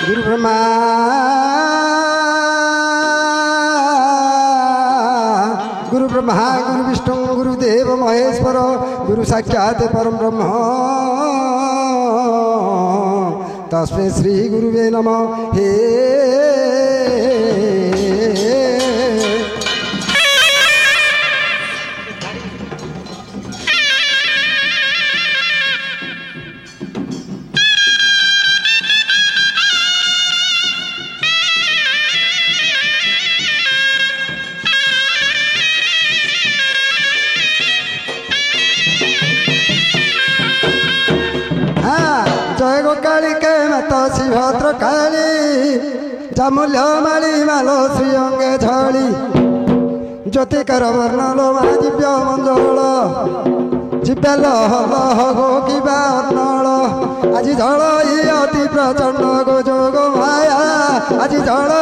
गुरु ब्रह्मा गुरु विष्णु गुरुदेव महेश्वर गुरु साक्षात् परम ब्रह्म तस्मै श्री गुरुवे नमः। हे जय गो काली के माता श्री भद्र काली जामुल्य माली मालो श्री अंगे झड़ी ज्योतिकर वर्णलो मा दिव्य मंजल जिब्याल लह गो किबा अर्णल आज झल अति प्रचंड गो जोग माया आज झल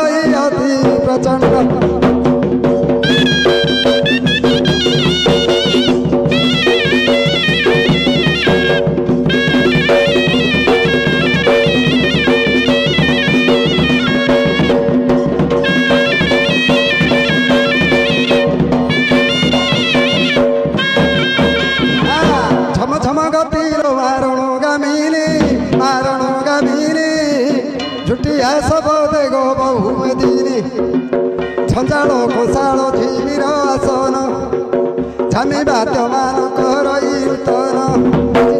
अति प्रचंड सब देगो बहुमदिनी झंझाड़ो घोषाड़ो झिमिर आसन झामी बाद्यमान करतन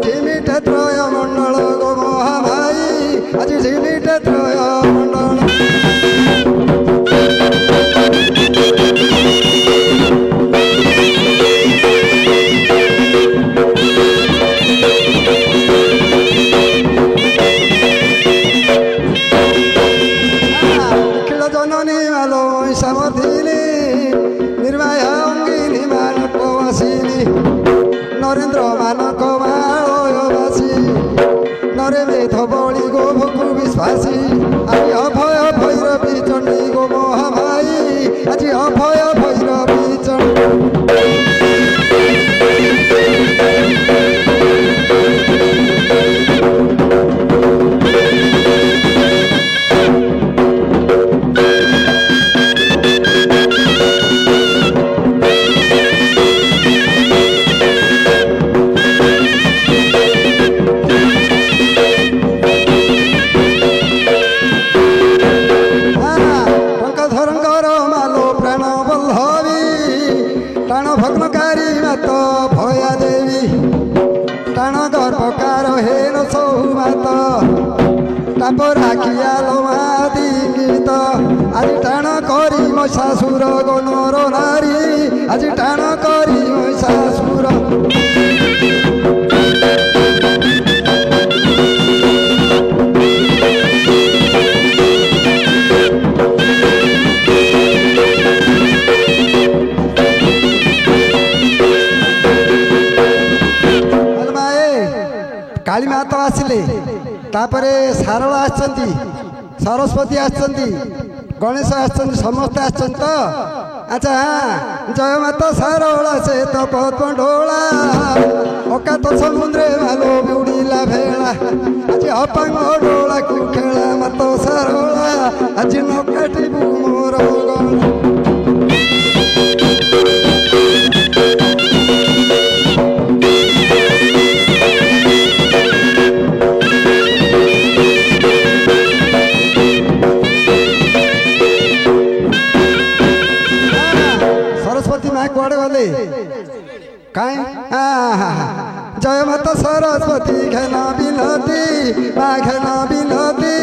झिमिटे त्रय मंडल गो महामाई आज झिमिटे त्रय मंडल नरेन्द्र मानक मालयवासी नरे मेध बड़ी गो भोकु विश्वासी आज अभय भैरवी चंडी गो महामाई आज अभय भैरवी चंडी राखियालो मादिंगित आज टाण करी मो शाशुर गो नर नारी आज टाण करी मो शाशुर काली माता आसिले तापरे सारला आछंती सरस्वती आछंती गणेश आछंती समस्त आछंत तो अच्छा हाँ जय माता सारला से तो पद्म ढोला ओका तो समुद्रे भालो बुड़ीला भेला आज अपांग ढोला को खेला माता सारला आज नकाटी मोर गला कुआड़े गले कहीं जय माता सरस्वती घेना बिनती माँ घेना बिनती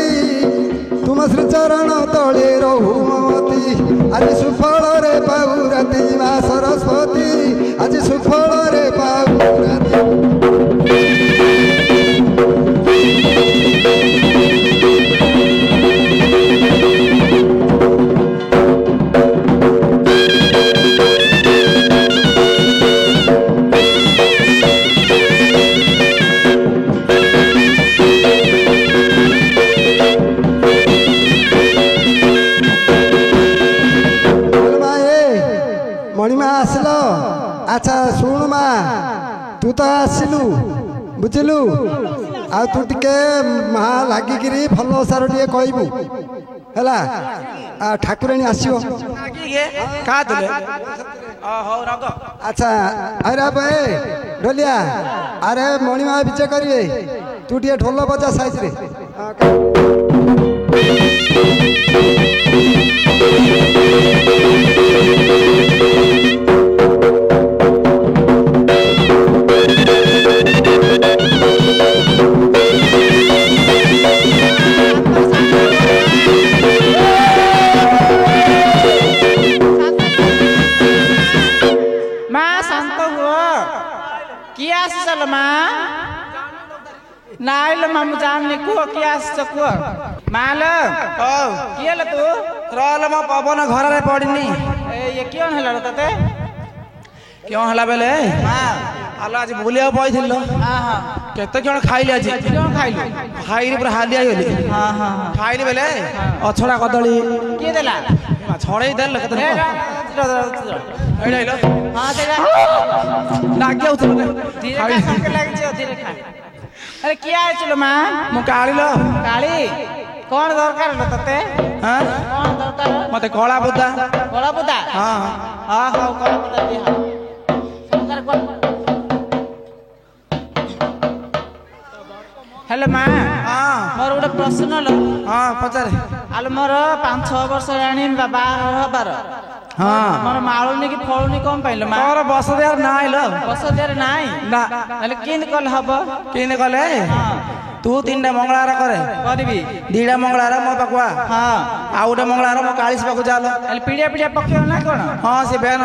तुम श्री चरण तले रहु ममती आज सुफल रे पाऊ राती माँ सरस्वती आज सुफल रे पाऊ राती अच्छा शुण माँ तू तो आसिलु बुझलु ଆଉ ତୁ ଟିକେ ମା ଲାଗିକିରି ଭଲ ସାର ଟିକେ କହିବୁ ହେଲା। ଠାକୁରାଣୀ ଆସିବ। ଆଚ୍ଛା ଆରେ ଭାଇ ଢୋଲିଆ ଆରେ ମଣିମା ବିଜେ କରିବେ ତୁ ଟିକେ ଢୋଲ ବଜା ସାଇଜରେ। नाइल मामू जानने को क्या सकू मालो ओ किए ल तू रहल म पवन घर रे पड़नी ए ये क्यों हला तते क्यों हला बेले हां आलो आज बुलिया पइथिलो हां हां केते कोन खाइले आज क्यों खाइलु खाइरी पूरा हालिया गेली हां हां खाइली बेले अछड़ा कदली के देला छड़े देल केते एइलो हां देगा लागे उतरो धीरे खा संके लागे छ धीरे खा। अरे क्या है चलो माँ मु काली लो काली कौन दरकार लो तते हां कौन दरकार मते कोला बुद्धा हां हां हां कोला बुद्धा दिया सरकार कोन। हेलो माँ हां मोर उडे प्रश्न लो हां पचारे आलो मोर 5-6 वर्ष रानी बाबा हबार हां मोर माळुनी की फळुनी कोन पाइलो माँ मोर बस देर नाइ लो बस देर नाइ ना अले किन कल हबो किन कले हां तू 3टा मंगळार करे करबी 2टा मंगळार मो पकवा हां आ उडे मंगळार मो कालीस पकु जालो अले पीडिया पीडिया पकेयो ना कोन हां से बेन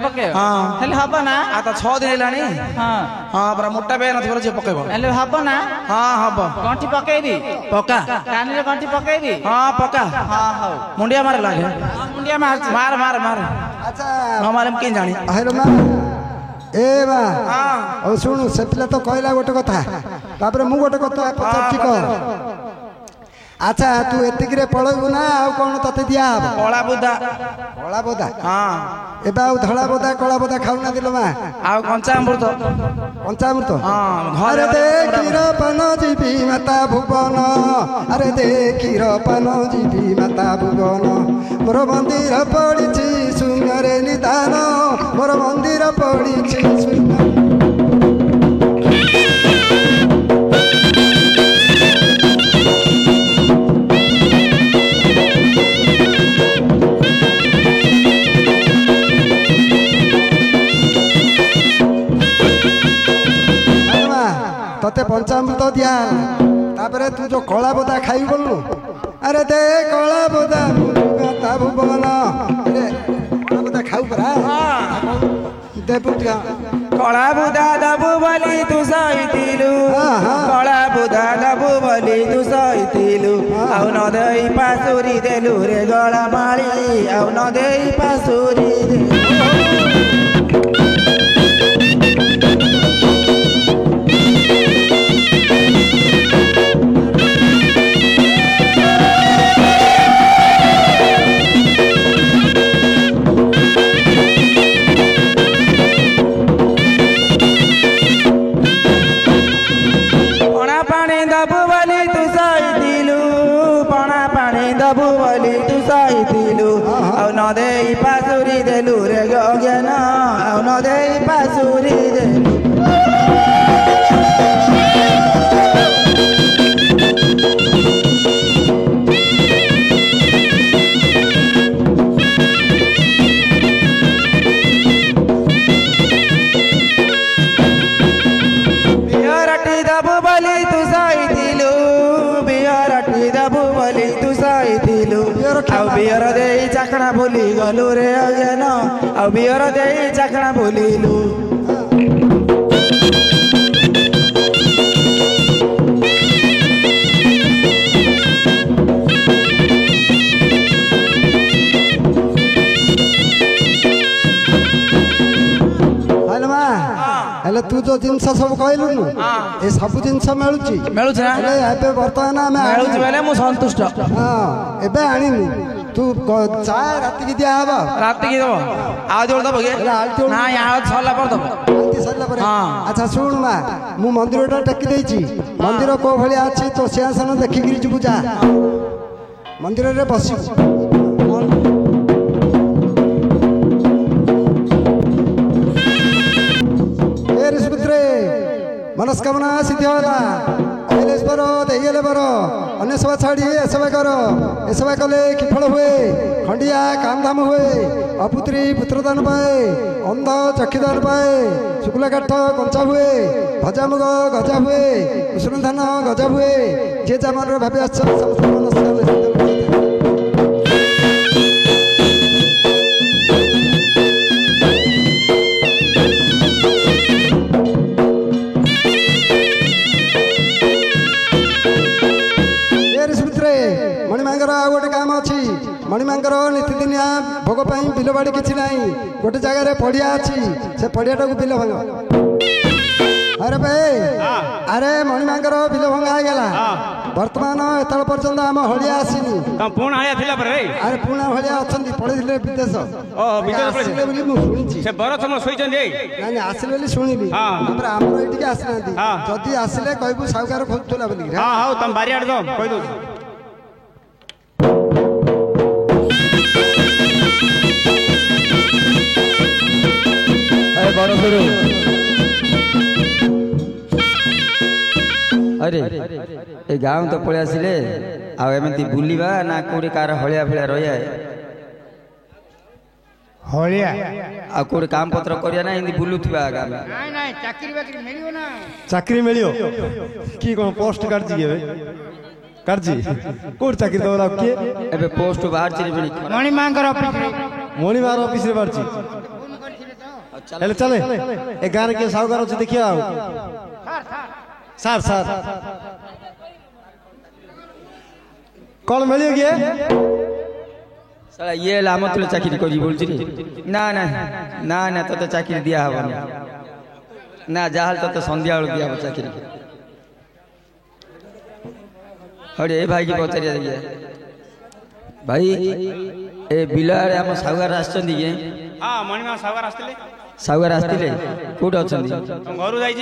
पकेयो हां हेले हबो ना आ त 6 दिन लानी हां हां पर मोटा बेन थोर जे पकेबो हेले हबो ना हां हबो गंठी पकेइबी पका कानी रे गंठी पकेइबी हां पका हां हो मुंडिया मार लागे मुंडिया मार मार मार अच्छा न मालूम के जानी हेलो मां ए बा हां ओ सुनु से पिला तो कहला गोटे कथा तापर मु गोटे कथा पचारची कर। अच्छा तू एतिकरे पळबु ना आ कोन तते दिया हबो कोला बुदा हां एबा आ धळा बुदा कोला बुदा खाउ ना दिलो मा आ कंचा अमृत हां अरे देखिर पन जीवी माता भुवन अरे देखिर पन जीवी माता भुवन मोर मंदिर पड़िछि शून्य रे निदान मोर मंदिर पड़िछि शून्य। तते पंचामृत दिया तापरे तू जो कला बोदा खाई बोलू अरे दे कला बोदा माता भुवन अरे कला बोदा खाऊ परा दे पुटिया कला बुदा दबु बली तू सहितिलु कला बुदा दबु बली तू सहितिलु आउ न देई पासुरी देलु रे गला माली आउ न देई पासुरी देलु न देई पासुरी देलु रे गगन आउ न देई पासुरी देलु बियरटी दबु बली तू सहितिलु बियरटी दबु बली तू सहितिलु आउ बियर देई चाकणा भूली गलु रे अगेन आउ बियर देई चाकणा भूलिलु हेले तू जो जिनस सब कहलु नु ए सब जिनस मिलुची ना एबे वर्तमान मिलुची बेले मु संतुष्ट हां एबे आनिनु तू चाय रात की दिया हबो रात की दबो आ जोड़ दबो के ना यहाँ छला पर दबो सारा पर अच्छा सुन मा मु मंदिरटा टेकी देछि मंदिर को भलिया अछि तो सिंहासन देखि गिरि जबु जा मंदिर रे बसि ए ऋषिपुत्रे मनस्कामना सिद्धि होला ईश्वर देले बर अन्य सेवा छाड़ी ए सेवा कर ए सेवा कले कि फल हुए खंडिया कामधाम हुए अपुत्री पुत्रदान पाए अंध चक्षुदान पाए शुक्ला काठ कंचा हुए भजामुग गजा हुए उष्ण धान गजा हुए जे जमान भावी आस गोटे काम अच्छी मणिमांकर नीतिदिनिया भोग बिलबाड़ी किसी ना गोटे जगार पड़िया अच्छी से पड़ियाटा को बिल भांग अरे भाई अरे मणिमांकर बिल भंगा गला वर्तमान एत पर्यंत आम हलिया आसनी अरे पुणा हलिया अच्छा पढ़ी विदेश आसिले शुणी आमर ये आसना जदि आसिले कहू साहूकार खोजुला बोली अरे ए गाँव तो पलि आसिले आमती बुलवा ना कौटे कार हलिया फिया रही हलिया आ कौटे काम पत्र करिया ना एमती बुलुथिबा गाँव चाकरी मिलियो कि कौन पोस्ट काटजी काटजी कोड चाकरी दवला के एबे पोस्ट बाहर चली बनी मणिमांकर ऑफिस रे बारची हेले चले ए गार के साहूकार अछि देखिया सर सर कौन मिलियो गे साला ये लामत ले चाकरी करी बोलछि ना ना ना ना तो चाकरी दिया हबनी ना जाहल तो संध्या बेल दिया चाकरी अरे ए भाई की पचारिया देखिए भाई ए बिलारे हम साहूकार आछंदी के हां मणिमा साहूकार आस्तिले साहूकार आस्तिले कोड अछंदी घरु जाई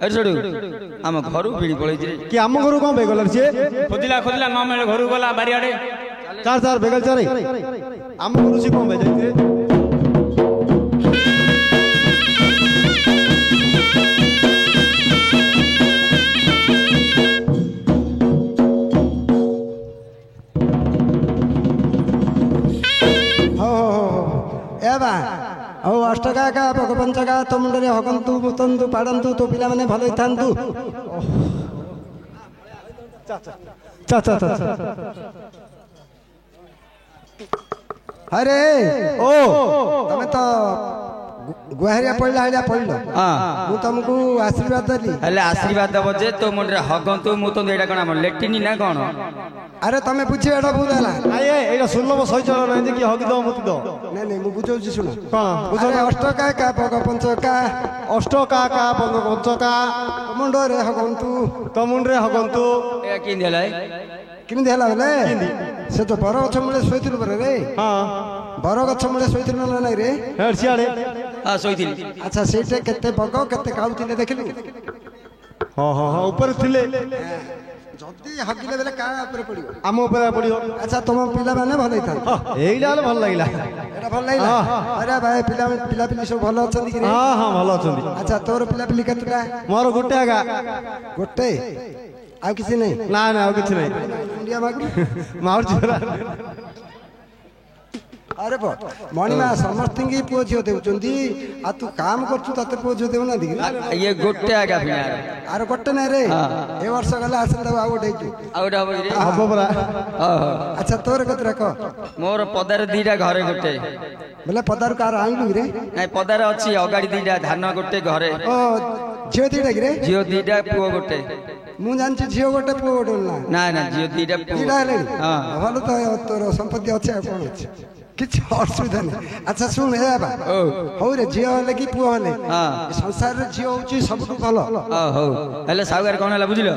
अरे छोड़ू आम घर पीढ़ी पड़े कि आम घर कौन बेगल सी खोजिला खोजिला न मिले घर गला बारियाडे चार चार बेगल चार आम घर से कौन बेजाई अष्टका का भगवंचका तो मुंडे हगंतु मुतंतु पाड़ंतु तो पिला माने भलो थांतु अरे ओ तमे तो गुहारिया पड़ला हलिया पड़लो मु तुमको आशीर्वाद देली हले आशीर्वाद दबो जे तो मुंडे हगंतु मुतंतु एटा कोन हम लेटिनी ना कोन अरे तमे पूछे एटा बुझला आए एटा सुनलो मो सही चलो नै कि हगि दो मुति दो नै नै मु बुझौ छी सुन कोन बुझो अष्टका का भगवंचका मुंडो रे हगंतु तो मुंडरे हगंतु ए कि देलाई किन देला बेले से तो बर गछ मुळे सोइतिल बरे रे हां बर गछ मुळे सोइतिल न नै रे हेड सियाडे हां सोइतिल अच्छा सेटे केते बग केते काउतिले देखिलु हां हां हां ऊपर थिले जदी हगिले बेले का ऊपर पड़ियो आम ऊपर पड़ियो अच्छा तुम पिला माने भलै था एई डाल भल लागिला एटा भल लागिला अरे भाई पिला पिली सब भल अछंदी कि रे हां हां भल अछंदी अच्छा तोर पिला पिली केतटा मोर गोटे आगा गोटे आ किसी नहीं ना ना आ किछि नहीं इंडिया मागु मार जोरा अरे बो मणिमा समस्त की पुओ झियो देउचंदी आ तू काम करछु तते पुओ झियो देउ ना दिगी ये गोटे आगा फिया आरो गोटे नै रे ए वर्ष गला आसन दवा गोटे छु आउडा हो रे हबो बरा अच्छा तोर कतरा को मोर पदार दीटा घरे गोटे बोले पदार कार आइलु रे नै पदार अछि अगाडी दीटा धान गोटे घरे ओ झियो दीटा रे झियो दीटा पुओ गोटे मु जानछि झियो गोटे पुओ गोटे ना ना झियो दीटा पुओ दीटा ले हां भलो तो तोर संपत्ति अछि आ कोन अछि किछ असुविधा नहीं अच्छा सुन हे बा हो रे झियो हले कि पुओ हले संसार रे झियो होची सबटु भलो हो हेले साउगार कोन हला बुझिलो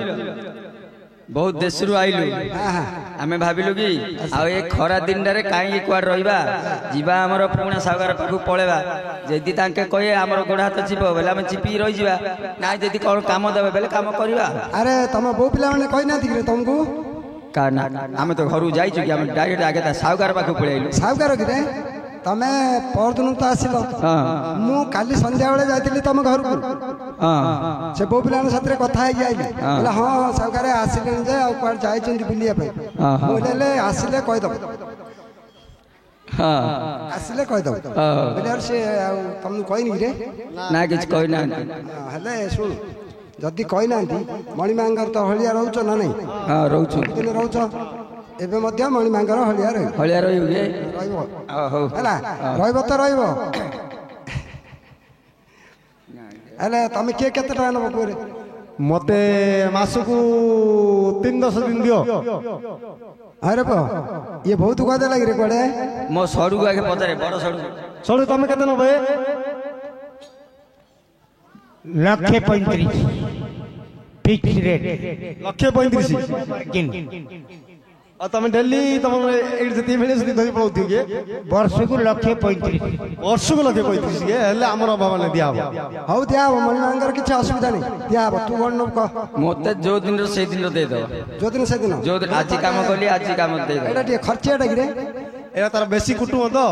बहुत देश रु आइलु आमे भाबिलु कि आ ए खरा दिन रे काई कुआड रहिबा जीवा हमर पुणा सागर पाखु पळेबा जदी तांके कहे हमर गोड़ हाथ जीवो बेला हम चिपी रहि जीवा ना जदी कोन काम देबे बेले काम करबा। अरे तम बो पिला माने कहि ना दिगरे तुमको का ना आमे तो घरु जाई छु कि हम डायरेक्ट आगे ता सागर पाखु पळेइलु। सागर किरे तमे परदिन तो आसिलो मु काली संध्या बेले जाइतिली तम घर को से बो पिला साथे कथा आइ आइले बोला हां सागर आसिले जे आ कुआड जाई चंदी बुलिया पे बोलेले आसिले कहि दब आसिले कहि दब बोले से तुम कहि नी रे ना किछ कहि ना हले सुन जदी कहि नांती मणिमांगर तो हलिया रहउछ ना नहीं हां रहउछ दिन रहउछ एबे मध्य मणिमांगर हलिया रहउ गे रहइबो हो हला रहइबो तो रहइबो हले तमे के केते टका नबो कोरे मते मासकू 3-10 दिन दियो। अरे बो ये बहुत गदे लागि रे कोडे मो सडू आगे पचारे बड़ सडू सडू तमे केते नबे 135 फिक्स रेट 135 आ तमे डेली तमे एड जति मिले जति धरि पळौथि के वर्ष को 135 वर्ष को 135 के हले हमर बाबा ने दिया हौ दिया मणिमांगर किछ असुविधा नहीं दिया तू कोन न क मोते जो दिन रो से दिन रो दे दो जो दिन से दिन जो आज काम करली आज काम दे दो एटा टे खर्चियाटा कि रे एरा तार बेसी कुटुम तो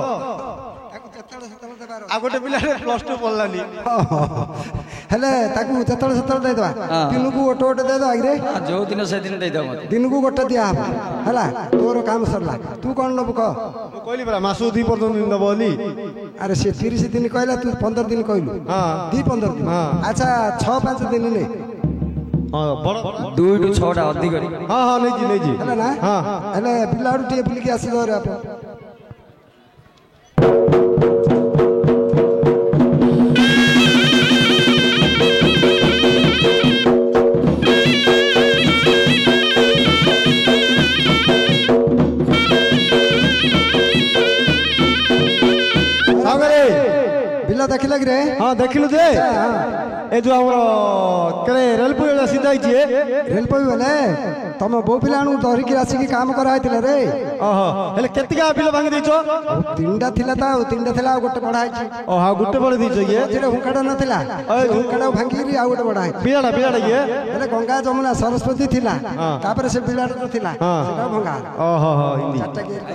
आ गोटे पिला +2 पढलानी हेले ताकू जतल जतल दे दवा दिन को ओटो ओटो दे दवा कि रे जो दिन से दिन दे दो मते दिन को गोटे दिया हला तोर काम सरला तू कोन नबु क कहली बरा मासु 2 पर्यंत दिन दबली। अरे से 30 दिन कहला तू 15 दिन कहलु हां 15 दिन अच्छा 6-5 दिन ने हां बड़ 2-6 टा अधिक हां हां नहीं जी हला ना हां हले बिलाडू टे बुली के आसी रे आप बिला देखिला कि रे हां देखिलु जे ए जो हमर केरे रेलपुर सीधा आइछे रेलपुर वाले तम बो पिलाणु धरि के आसी के काम करा आइतिले रे ओहो हेले केतिका बिल भांगी दैछो तीनटा थिला ता तीनटा थिला आ गोटे बडा आइछि ओहा गुटे बडे दैछो ये जेरे हुंकाडा नथिला हुंकाडा भांगी री आ गोटे बडा आइछि बिलाडा ये हेले गंगा जमुना सरस्वती थिला तापर से बिलाडा तो थिला सेटा भंगा ओहो हो हिंदी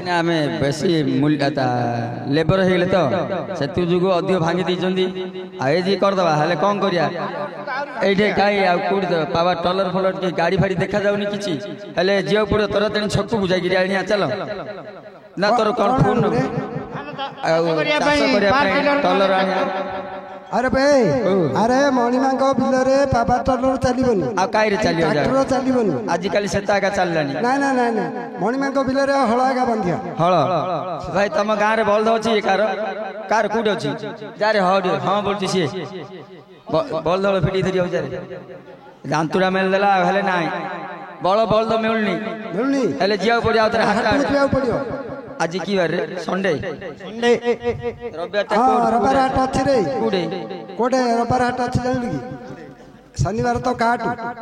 ना हमें बेसी मूल्यता लेबर हेले तो सेतु जुगो अधिक भांगी दैछंदी आ ए जी कर दबा हले कोन करिया एठे काई आ कुड पावर टॉलर फलर की गाड़ी फाड़ी देखा जाउनी किछि हले जियो पड़ो तोरा तेन छक्कू बुझाई गिरी आनिया चलो ना तोर कोन फोन आ टॉलर आनिया अरे भाई अरे मणिमांग बिल रे पापा टॉलर चलीबनी आ काई रे चलियो जा ट्रैक्टर चलीबनी आज काली सेता का चललानी ना ना ना ना मणिमांग बिल रे हळागा बंधिया हळ भाई तम गां रे बलद अछि कार कुड अछि जा रे हां बोलछि से बलद फिटी धरि हो जा रे जांतुरा मेल देला हेले नाइ बड़ बलद मिलनी हेले जिया पड़िया उतर हाट पड़ियो आज की बार संडे रविवार हाट अछि रे कोडे रविवार हाट अछि जानली की शनिवार तो काट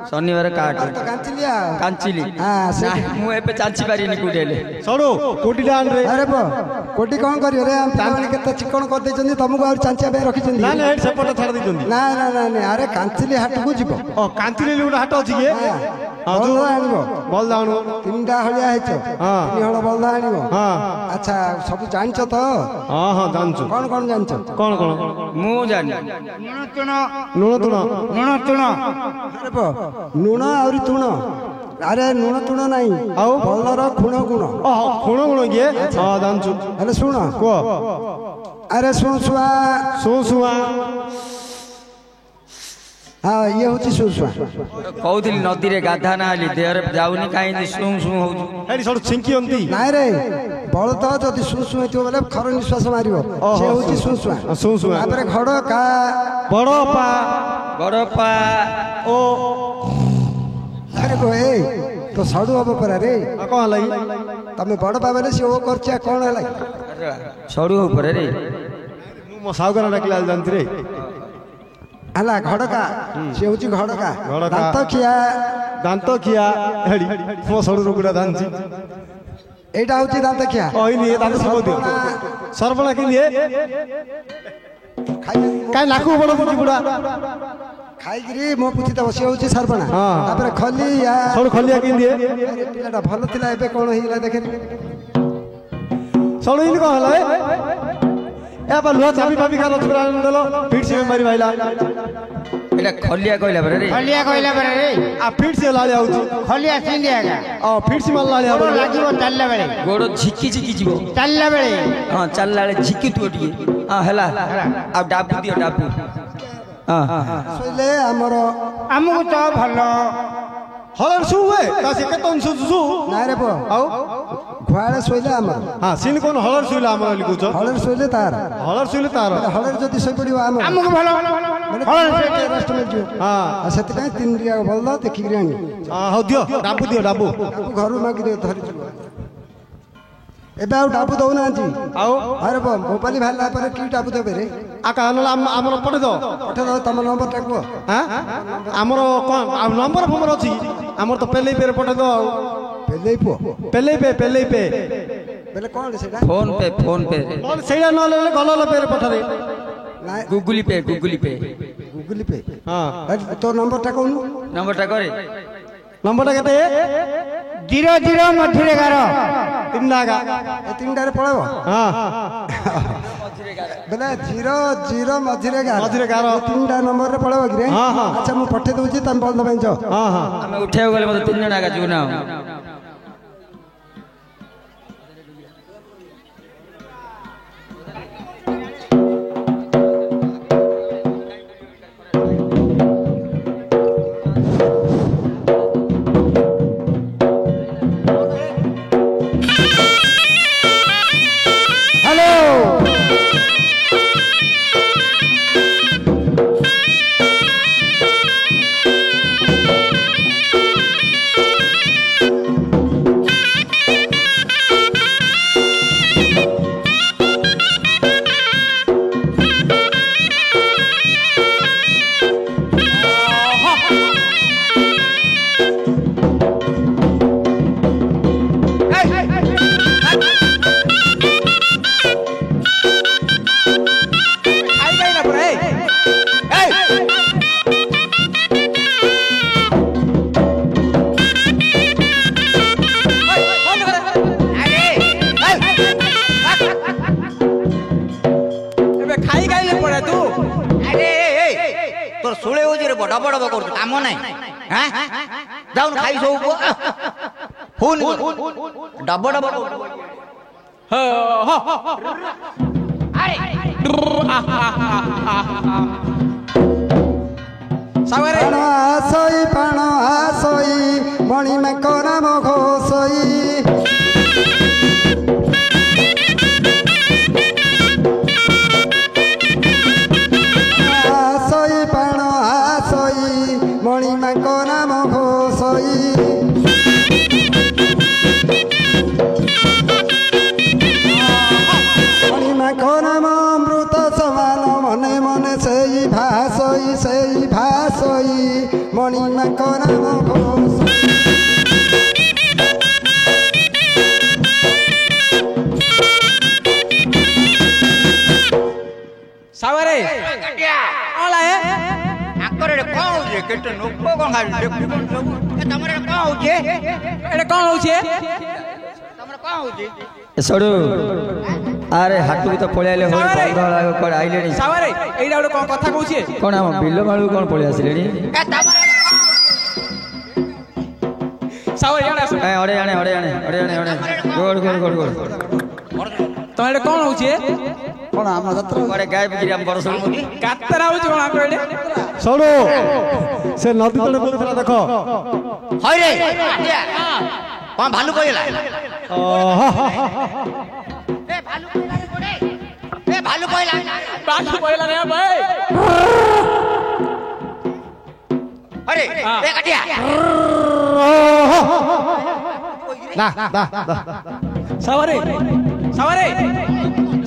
शनिवार काट तो कांचिलिया कांचिली हां से मु एपे चांची पारिनी कुडेले सडो कोटी डान रे अरे बो कोटी कोन करियो रे हम तामनी केते चिकन कर दैछन्ती तुमको और चांचिया बे रखि छन्ती ना ना हेड सेपट छाड़ दैछन्ती ना ना ना ना अरे कांचिली हाट को जीवो ओ कांचिली लुडा हाट अछि के हां बलदा आनिबो बलदा आनिबो तीनटा हलिया हेचो हां तीन हळ बलदा आनिबो हां अच्छा सब जानछो तो हां हां जानछु कोन कोन जानछो कोन मु जानि नुण तुण अरे बो नुण और तुण अरे नुण तुण नहीं आउ बलर खुण गुण ओह खुण गुण के हां जानछु अरे सुन को अरे सुसुआ हाँ ये होची सुसुआ कहउथिली नदी रे गाधा ना आली देहर जाउनी काई सुं सुं होउ एडी सड छिंकी अंती नाइ रे बळद जदि सुसुआ हेतियो बोले खर निश्वास मारिबो से होची सुसुआ तापर घड़का बड़पा ओ अरे को ए तो साडू अब पर रे कोन लागि तमे बड़पा बोले से ओ करछा कोन लागि सडू ऊपर रे मो साउगर डाकला जानती रे हला घड़का से होची घड़का दांत खिया ଦାନ୍ତ ଖିଆ ହେଡି ମୋ ସଡୁ ଗୁଡା ଦାଞ୍ଚି এইটা হচ্ছে দাঁত খিয়া କହିନି ଏ ଦାନ୍ତ ସବୁ ଦିଅ ସରପଣା କି ନିଏ କାଇଁ ନାକୁ ବଡ ବୁଝି ବୁଡା ଖାଇକିରି ମୋ ପୁଚିଟା ବସି ହଉଛି ସରପଣା ହଁ। ତାପରେ ଖଲି ସଡୁ ଖଲିଆ କି ନିଏ ପିଲାଟା ଭଲ ଥିଲା ଏବେ କଣ ହେଇଗଲା ଦେଖେ ସଡୁ ଇନି କଣ ହେଲା ଏ ବା ଲୁହା ଚାବି ପାବି କା ନଥିଲା ଦେଲ ଫିଟ୍ ସେ ମାରି ଭାଇଲା এটা খলিয়া কইলা পরে রে ଖଲିଆ କହିଲା ପରେ ରେ आ फिर से लाले आउछु ଖଲିଆ ସିନ୍ଦି ଆଗା आ फिर से माल लाले ଗୋଡ଼ आउ ଲାଗିବ ଚାଲିଲା ବେଳେ গোড় ঝিকি ঝিকি ଯିବ ଚାଲିଲା ବେଳେ ହଁ ଚାଲିଲା ବେଳେ ଝିକି ତୁ ଟିକେ ହଁ ହେଲା ଆଉ ଡାବୁ ଦିଅ ଡାବୁ ହଁ ଶୋଇଲେ ଆମର ଆମକୁ ତ ଭଲ हलर सु हुए का से केतन सु सु ନାଇଁ ରେ ପୁଅ आउ ଘୁଆଳେ ଶୋଇଲେ ଆମର हां सिन कोन हलर सुला हमर लिखुछ ହଳରେ ଶୋଇଲେ ତାର हलर सुले तार ହଳରେ ଯଦି ଶୋଇପଡ଼ିବ ଆମର ଆମକୁ ଭଲ ରେଷ୍ଟ ମିଳିଯିବ हां ଆଉ ସେଥିପାଇଁ ତିନି ଟିକା ଭଲ ଦେଖିକିରି ଆଣି हो दियो डाबू ତାକୁ ଘରୁ ମାଗିରେ ଧରିଯିବ ଏବେ ଆଉ ଡାବୁ ଦଉନାହାନ୍ତି आउ ଆରେ ପୁଅ ମୋବାଇଲ ବାହାରିଲା ପରେ କି ଡାବୁ ଦେବେ ରେ आका नला हमर पठे दो ପଠେଇଦବ ତମ ନମ୍ବରଟା କୁହ हां हमर कोन नंबर फंबर अछि हमर तो पहले पे पठे दो ପେଲେଇ ପୁଅ पहले पे ବେଲେ କଣ ସେଇଟା ফোন পে बोल सेडा न ले गलल पे पठा दे ନାଇଁ গুগলি পে ଗୁଗୁଲ ପେ हां ତୋ ନମ୍ବରଟା କହୁନୁ নম্বরটা করে नंबरटा केते 00 ମଝିରେ ଗାର तीन नागा ଏ ତିନିଟାରେ ପଳେଇବ हां ବେଲେ 00 ମଝିରେ ମଝିରେ ଗାର। ତିନିଟା ନମ୍ବରରେ ପଳେଇବ କି ରେ ହଁ, ହଁ। ଆଚ୍ଛା ମୁଁ ପଠେଇ ଦଉଛି ତମେ ବନ୍ଦ ପାଇଁ ଯାଅ हां हां আমি উঠেও গেলে মতো 3 জন আগা ଯିବୁ ନା তোর শুলে হচ্ছে রে বড় বড় করছো কাম নাই হ্যাঁ যাও খাই সব ফোন ডব ডব ସାବରେ ପାଣ ଆସଇ ମଣି ମେକନା ମୋ ଘୋଷଇ ଆସଇ ପାଣ ଆସଇ ମଣି ମେକନା ମୋ ଘୋଷଇ ମଣି ମେକନା ମୋ ଅମୃତ ସମାନ ମନେ ମନେ ସେଇ ଭାଷଇ ମଣି ମେକନା ମୋ ଘୋଷଇ ସାବରେ ଅଲା ଏ ଆଙ୍କର ଏଟା କଣ ହଉଛି କେତେ ଲୋକ କଣ ଖାଲି ତମର ଏଟା କଣ ହଉଛି ଏଟା କଣ ହଉଛି ତମର କଣ ହଉଛି ସଡୁ ଆରେ ହାଟକୁ ତ ପଳେଇ ଆଇଲେ ହୋଇ ବନ୍ଧ ଆଗ କୁଆଡେ ଆଇଲେଣି ସାବରେ ଏଇଟା ଗୋଟେ କଣ କଥା କହୁଛି କଣ ଆମ ବିଲ ମାଳକୁ କଣ ପଳେଇ ଆସିଲେଣି ସାବରେ ଇଆଡେ ଆସ ଅଡେ ଆଣେ ଗୋଡ଼ ତମେ ଏଟା କଣ ହଉଛି କଣ ଆମ ଯାତ୍ରା କୁଆଡେ ଗାୟବ ଗିରି ଆମ ବରଷ କାତରା ହଉଛି କଣ ଆମର ଏଠି ସଡୁ ସେ ନଦୀ ତଳେ ବୁଲୁଥିଲା ଦେଖ ହଇରେ କଣ ଭାଲୁ କହିଲା ଭାଲୁ କହିଲା ବାଘ କହିଲା ରେ ଭାଇ अरे ए काटिया ନା ନା ସାବରେ ସାବରେ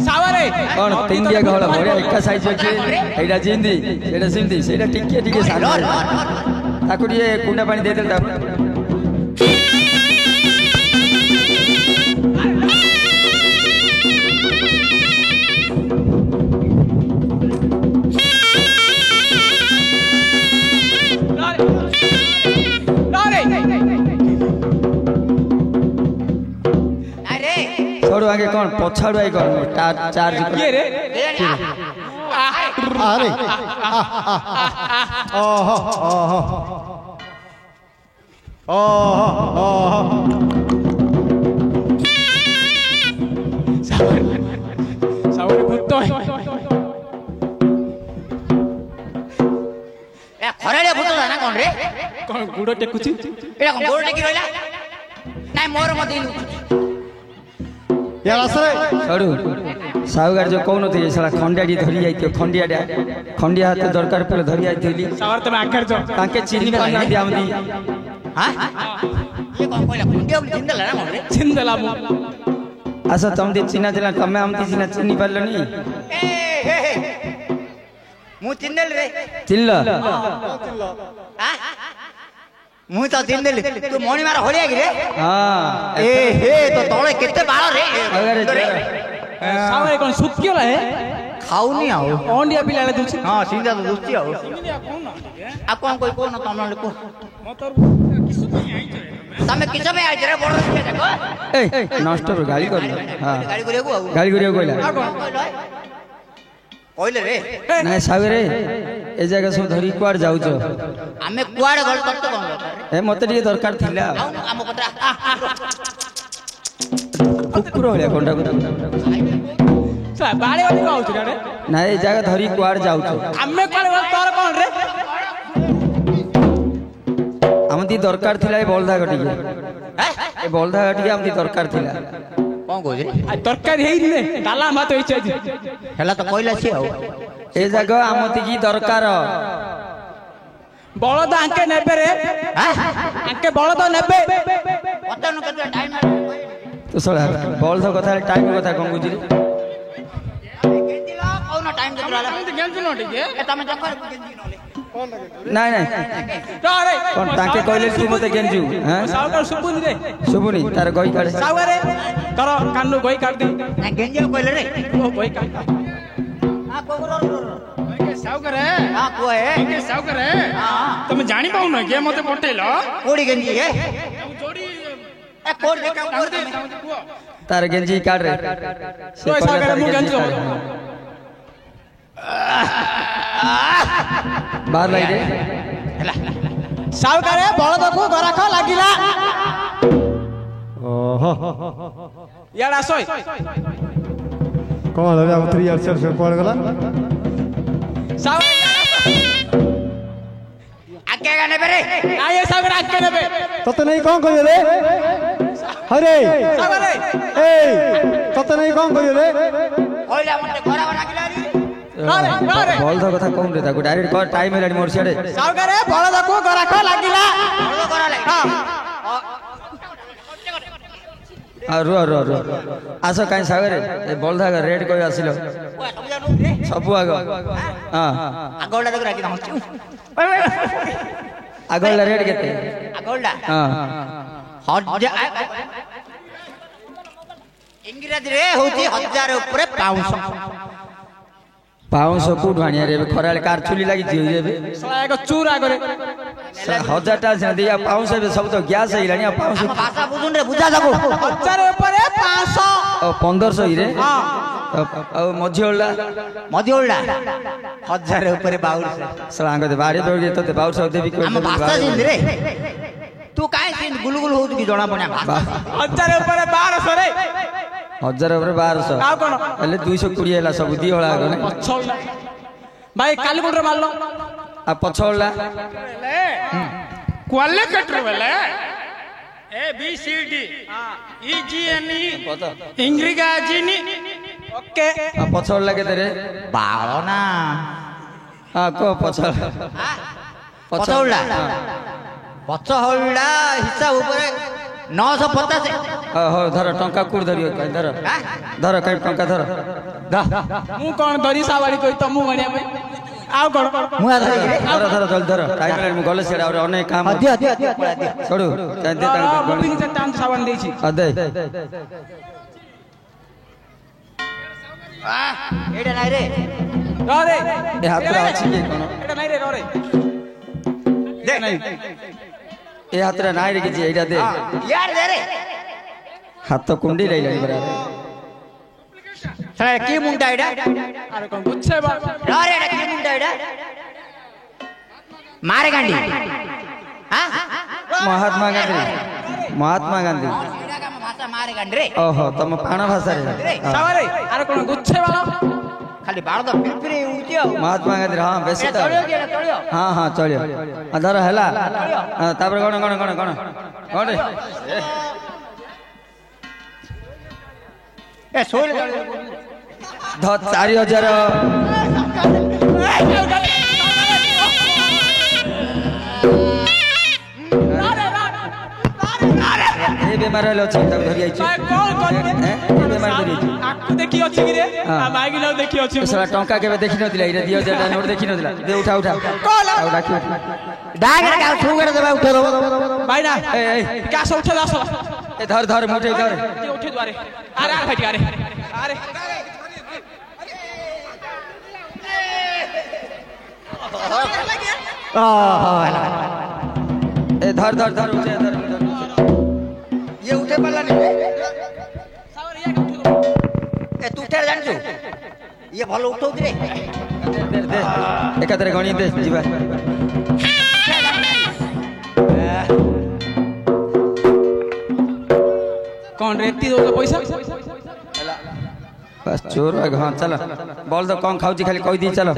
ସାବରେ କଣ ତିନିଆ ଗହଳ ବଢିଆ ଏକା ସାଇଜ ଅଛି ଏଇଟା ଯେମିତି ସେଇଟା ସେମିତି ସେଇଟା ଟିକେ ଟିକେ ସାନ ତାକୁ ଟିକେ କୁଣ୍ଡା ପାଣି ଦେଇଦେଲେ ତାପରେ छोड़ो आगे कौन पछाड़ू आई कौन चार्ज अरे ओहो ओहो ओहो सावरे भूत ଏ ଖରାଳିଆ ଭୂତ ନା କଣ ରେ କଣ ଗୁଡ ଟେକୁଛି ଏଟା କଣ ଗୋଡ଼ ଟେକି ରହିଲା ନାଇଁ ମୋର ମତେ यार असरे छोड़ू साहुगार जो कौन थे साला खंडियाटी धरी जाइयो खंडिया हाथ दरकार पर धरी जाइली सावर तमे आकर जो ताके चिन्ही पाना दियामदी हां ये कौन कहला खुंडिया बोली जिंदला ना रे चिंदला मु आसा तुम दी चिन्ना चिन्ना तमे हमती चिन्ना चिन्नी पारलनी ए हे हे मु चिन्नल रे चिल्ल हां मु तो चिन्नल तू मोणी मार होलिया कि रे हां ए हे तो तळे केते बाळ रे अरे सावरे कोन सुकियोला है खाउनी आओ ओंडिया पिलाले दुछि हां सिंजा तो दुछि आओ आ कोन कोई कोन तमन को तमे किछ में आइ रे बड़ देखो ए नष्ट गाली कर हां गाड़ी करियो आओ गाली करियो कोइला कहले रे ना सागरे ए जगह सब धरी कुआर जाउ छ हमें कुआडे गल करते कोन ए मते टिके दरकार थिला काम कतरा कुकुर होया कोंडा को सा बाळे वाली कहू छ रे ना ए जगह धरी कुआर जाउ छ हमें कोन तोर कोन रे हमती दरकार थिला ए बोलधा गटी ए बोलधा गटी हमती दरकार थिला कोन कहू रे आ तरकारी हेई रे डाला मात होई छै हेला तो कहला छी आओ ए जगह हमती की दरकार बळद आंके नेबे रे आंके बळद नेबे पता न केते टाइम तो सळा बोलधा कथा टाइम कथा कोन बुझी गेंदी ला कोन टाइम केते रहला गेंजु न टिके ए तमे जकर गेंदी नले नहीं नहीं रे कौन ताके कहले तू मते गेंजू हां सावकर सुबुनी रे सुबुनी तार गई काढे सावरे तोर कान्नु गई काट दे ना गेंदी कहले रे ओ गई काट हां कोगरो के सावकर है हां को है के सावकर है हां तुम जानि पाउ न के मते पटेलो कोड़ी गेंदी है जोड़ी ए कोड़ देखा कोड़ दे तार गेंजी काट रे तो सावकर मु गेंजो बाहर लाई रे सावकर बळद को गराख लागिला ओहो यार आसोय कौन रे अब 3 इयर्स से पड़ गला सावकर आके गाने पे रे आये सावकर आके नेबे तते नहीं कौन कहियो रे अरे सावकर ए तते नहीं कौन कहियो रे कहला मते घरा बना के लारी बोलधा कथा कोन रे ताको डायरेक्ट कर टाइम हेलानी मोर सियाडे सावकर बळद को गराख लागिला बड़ो करा लागी हां रो रो रो आसो काई सागरे ए बोलधा का रेड कोई आसिलो सबु आगो हां आगोला देख राखी दमचू आगोला रेड केते आगोला हां हजार इंग्रजी रे होती 1000 ऊपर 500 500 फुट भानिया रे खराल कार चुली लागी थी रे साला एक चूरा करे 1000 टा से दिया 500 पे सब तो गैस हिलानी 500 भाषा बुझुन रे बुझा जाको 1000 ऊपर 500 और 1500 ही रे हां और मझियोला मदिओला 1000 ऊपर 1200 सलांग दे बाड़ी दौड़ गए तो 1200 देवी कोई हम भाषा जिन रे तू काहे सिन गुलगुल होत की जणा पण्या भाषा 1000 ऊपर 1200 रे 1000 ऊपर 1200 आ कोन एले 220 हला सब दी होला गने पछोला भाई काली गुंडर मारलो आ पछोला क्वाले कटर वाला A B C D E G N E इंग्रिगा जीनी ओके आ पछोला के तेरे बाळो ना हां को पछोला पछोला पछोला हिसाब ऊपर 950 हो धर टंका कुड़ धरियो धर धर कई टंका धर दा मु कोन दरी सावारी कोई तमु गणिया में ଆଉ କଣ ମୁଁ ଆ ଧରିକିରି ଧର ଧର ଜଲ୍ଦି ଧର ଟାଇମ୍ ହେଲାଣି ମୁଁ ଗଲେ ସେଟା ଆହୁରି ଅନେକ କାମ ଦିଅ ଦିଅ ଦିଅ ପଳା ଦିଅ ଛୋଡ଼ୁ ମୁଭିଂ ଚାରିଟା ଆଣିଛି ସାବାନ ଦେଇଛି ଦେ ଏଇଟା ନାଇଁ ରେ ରେ ଏ ହାତରେ ଅଛି କି କ'ଣ ଏଟା ନାଇଁ ରେ ରେ ଦେ ନାଇଁ ଏ ହାତରେ ନାଇଁ ରେ କିଛି ଏଇଟା ଦେ यार दे रे ହାତ କୁଣ୍ଡି ଲାଗିଲାଣି ପରା साला की मुंडा एडा ଆରେ କଣ ଗୁଚ୍ଛେ ବା रे एडा की मुंडा एडा मारे गांडी हां ମହାତ୍ମା ଗାନ୍ଧୀ ମହାତ୍ମା ଗାନ୍ଧୀ एडा का भाषा मारे गांडी रे ଓହୋ ତମ ପ୍ରାଣ ଭାଷାରେ ସାବାରେ ଆରେ କଣ ଗୁଚ୍ଛେ ବାଲା खाली बाळ तो फिरफिरे उठी आओ ମହାତ୍ମା ଗାନ୍ଧୀ ହଁ ବେଶୀ ତ चलियो के चलियो ହଁ ହଁ ଚଳିବ ଧର ହେଲା ତାପରେ କ'ଣ କ'ଣ କ'ଣ କ'ଣ କ'ଣ ए सोल 4,000 ଏ ବେମାର ହେଲେ ଅଛି ତାକୁ ଧରି ଆଇଛୁ ଏ ବେମାର ଧରି ଆଇଛୁ ଆକୁ ଦେଖି ଅଛି କି ରେ ମାଇକି ଲାଉ ଦେଖି ଅଛି ସେଟା ଟଙ୍କା କେବେ ଦେଖିନଥିଲା ଏଇଟା 2,000 ନୋଟ ଦେଖିନଥିଲା ଦେ ଉଠା ଉଠା ଆଉ ଡାକି डाग रे का छुगड़ दबा उठे दो ଭାଇ ନା ଏ କାଶ ଉଠେ ଦାସ ଏ ଧର ଧର ମୁଠେ ଧର ଉଠେ ଦ୍ୱାରେ ଆରେ ଆରେ ଭାଇ ଆରେ ଆରେ ए धर धर धर उठे धर ये उठे पाला नहीं ए तू उठे जान छु ये भलो उठो कि रे दे दे एकाधरे गणी दे जीवा कौन रेती दो पैसा बस चोर हाँ चलो बोल दो कौन खाऊची खाली कह दी चलो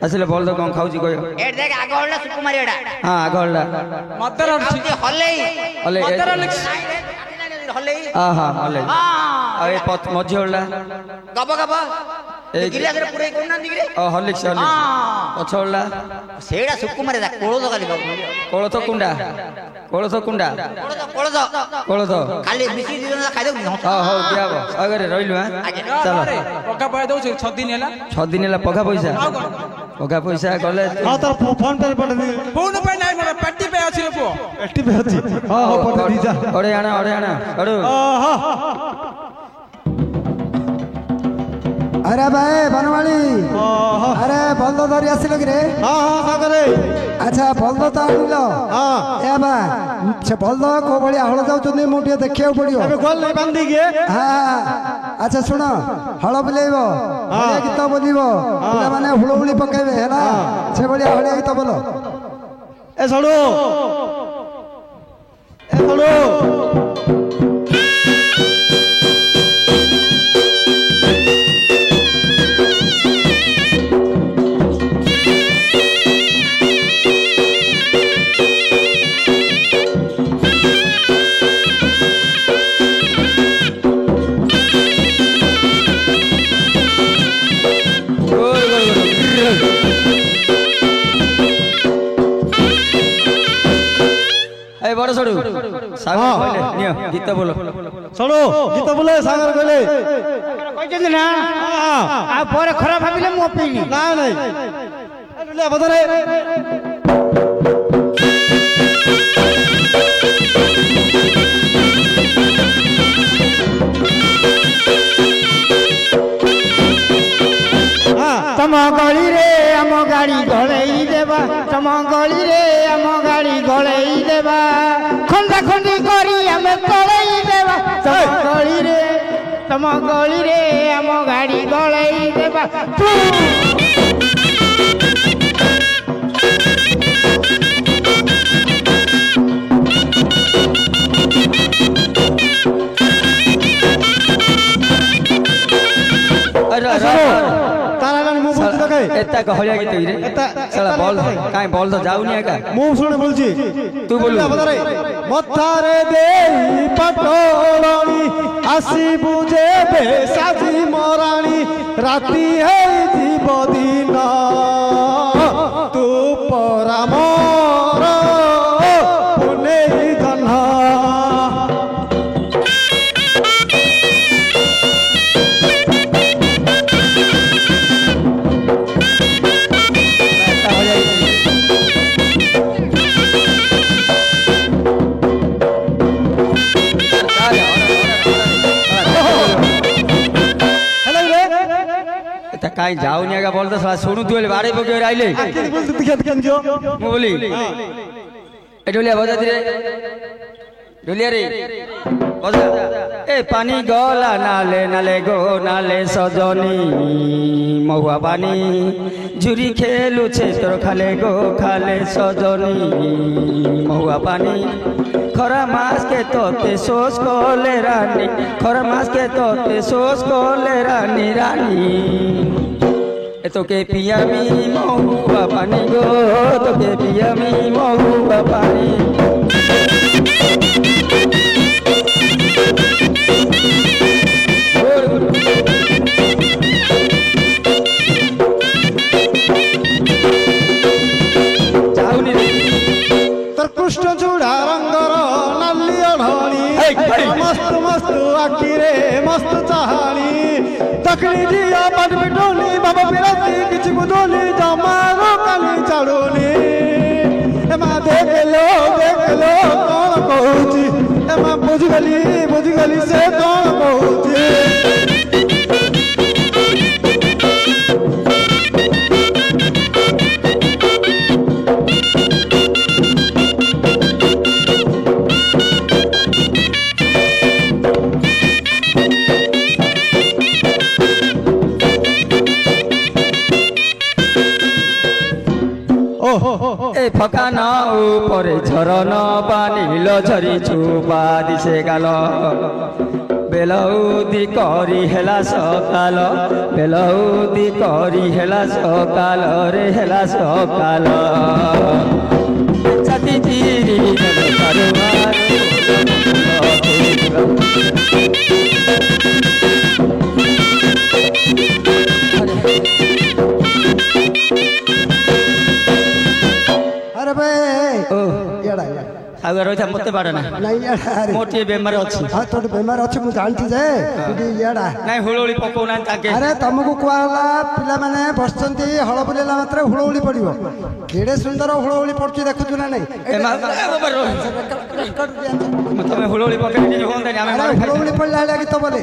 असले बोल दो कौन खाऊची कह ए देख आगोळला सुकुमारी एडा हाँ आगोळला मतर खाऊती हल्ले हले मतर हल्ले हाँ हाँ हले अरे पथ मझी ओळला गब गब ए गिलास रे पुरे कोन नंदी रे ओ हलिक्स हलिक्स पछ ओळला सेडा सुकुमारी दा कोळो खाली कोळथ कुंडा कोळथ कुंडा कोळथ खाली मिसी दिना खाइ दो हाँ हो दिया अगर रहिलु हां चलो पक्का पाए दो 6 दिन हैला 6 दिन ହେଲା ପଘା ପଇସା ପଘା ପଇସା ଗଲେ ହଁ ତାର ଫୋନ ପେ ପଠେଇ ଦେ फोन पे नहीं मोर पेटी पे अछि रे पुओ ଏଠି ବି ଅଛି ହଁ ହଁ ପଠେଇ ଦି ଯା ଅଡେ ଆଣା ଅଡୁ ହଁ अरे भाई बनवाली ହଁ अरे बल्द धरी आसिल कि रे ହଁ ସାଗରେ अच्छा बल्द तो आनिल ହଁ ए बा से बल्द को भलिया हळ जाउछनी मु टिके देखियो पड़ियो ଏବେ ଗଲ ନେଇ ବାନ୍ଧି କି हाँ अच्छा सुन हळ बुलेइबो हळिया गीत बोलिबो पिला माने हुळहुଳି पकाइबे हैला से भलिया हळिया गीत बोलो ଏ ସଡୁ ଏ ସଡୁ ए बड़ सडू सागर कहले नियो गीत बोलो ସଡୁ ଗୀତ ବୋଲେ ସାଗର କହିଲେ କହିଛନ୍ତି ନା ହଁ ଆଉ ପରେ ଖରାପ ଭାବିଲେ ମୁଁ ଅପେଇନି ନାଇଁ ନାଇଁ ଏ ବଦରେ तम गली रे आम गाड़ी गड़ेई देबा तम गली रे आम गाड़ी गड़ेई देबा खंडा खंडी करी आमे पड़ेई देबा तम गली रे आम गाड़ी गड़ेई देबा अरे ତାରା ମୁଁ ବୁଝି ଦକେ एता कहलिया गीत रे साला बॉल काई बॉल तो जाउनी एका ମୁଁ ଶୁଣି ବୋଲଛି तू बोलू ବଦରେ ମଥାରେ ଦେଇ ପଟୋଳଣି ଆସିବୁ ଯେବେ ସାଜି ମରାଣି ରାତି ହେଇଯିବ ଦିନ ତୁ ପରାମର ପୁନେଇ ଜହ୍ନ कहीं जाऊ नहीं आगा बोलते साला सुनू तू बाड़े पके आइले मु बोली ए ढोलिया बजा धीरे ढोलिया रे बजा ए पानी गला नाले नाले गो नाले सजनी महुआ पानी झुरी खेलु छे तोर खाले गो खाले सजनी महुआ पानी खरा मास के तोते सोच कोले रानी खरा मास के तोते सोच कोले रानी रानी तो के पिया मी महुआ पानी गो तो के पिया मी महुआ पानी कृष्ण चूड़ा रंगर नाली ओढ़णी मस्त मस्त आखी रे मस्त चाहाणी तकड़ी जिया पट पिटोनी बाबा बिरती किछि बुदोनी जमारो काली चाड़ोनी एमा देख लो कौन कहूची एमा बुझगली से कौन कहूची ए फकान ऊपरे झरन पानी लझरी छुपा दिसे गाल बेलौदी करी हेला सकाल बेलौदी करी हेला सकाल रे हेला सकाल छाती चिरी अरे भाई याडा अगर रोइथा मते बाड़ ना नहीं याडा अरे मोटी बेमार अछि हां तो बेमार अछि मु जानती जे तुडी याडा नहीं हुळुळी पको ना ताके अरे तुमको कुआला पिला माने बसचंती हळ बुलेला मात्र हुळुळी पडिबो केडे सुंदर हुळुळी पडची देखुछु ना नहीं तमे हुळुळी पके जे होंदा ना अरे हुळुळी पडला लागी तो बोले